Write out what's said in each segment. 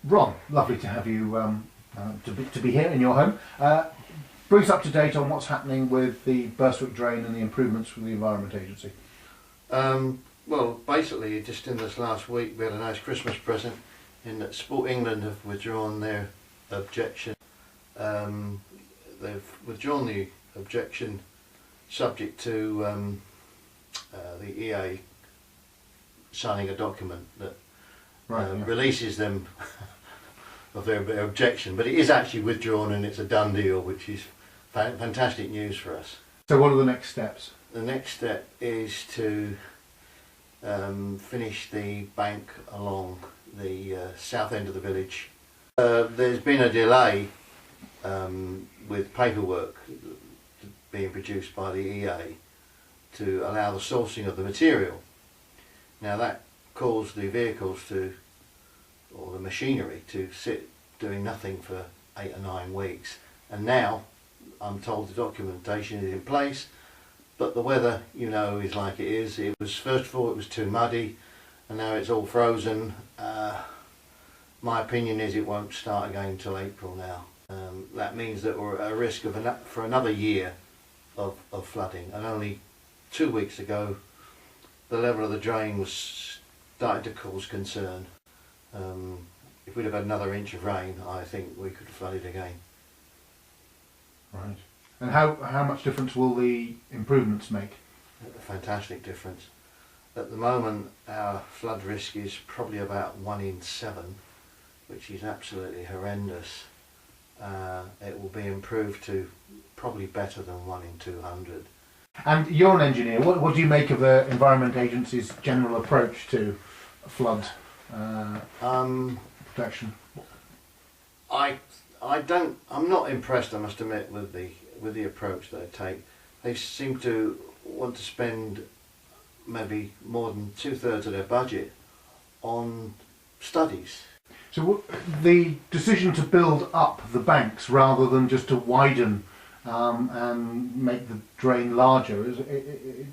Ron, lovely to have you to be here in your home. Bring us up to date on what's happening with the Burstwick Drain and the improvements from the Environment Agency. Well, basically, just in this last week, we had a nice Christmas present in that Sport England have withdrawn their objection. They've withdrawn the objection subject to the EA signing a document that releases them of their objection, but it is actually withdrawn and it's a done deal, which is fantastic news for us. So what are the next steps? The next step is to finish the bank along the south end of the village. There's been a delay with paperwork being produced by the EA to allow the sourcing of the material. Now that caused the vehicles or the machinery to sit doing nothing for 8 or 9 weeks, and now I'm told the documentation is in place, but the weather, you know, is like it is. It was, first of all, it was too muddy, and now it's all frozen. My opinion is it won't start again until April now. That means that we're at a risk of for another year of flooding, and only 2 weeks ago the level of the drain was starting to cause concern. If we'd have had another inch of rain, I think we could have flooded again. Right. And how much difference will the improvements make? A fantastic difference. At the moment our flood risk is probably about 1 in 7, which is absolutely horrendous. It will be improved to probably better than 1 in 200. And you're an engineer. What do you make of the Environment Agency's general approach to flood protection? I'm not impressed, I must admit, with the approach they take. They seem to want to spend maybe more than 2/3 of their budget on studies. So the decision to build up the banks rather than just to widen and make the drain larger,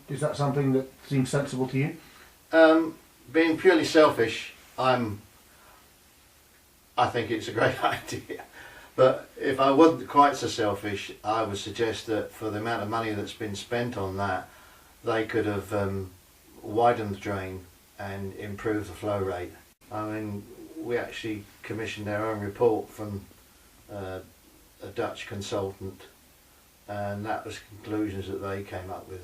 is that something that seems sensible to you? Being purely selfish, I think it's a great idea. But if I wasn't quite so selfish, I would suggest that for the amount of money that's been spent on that, they could have widened the drain and improved the flow rate. I mean, we actually commissioned our own report from a Dutch consultant, and that was conclusions that they came up with.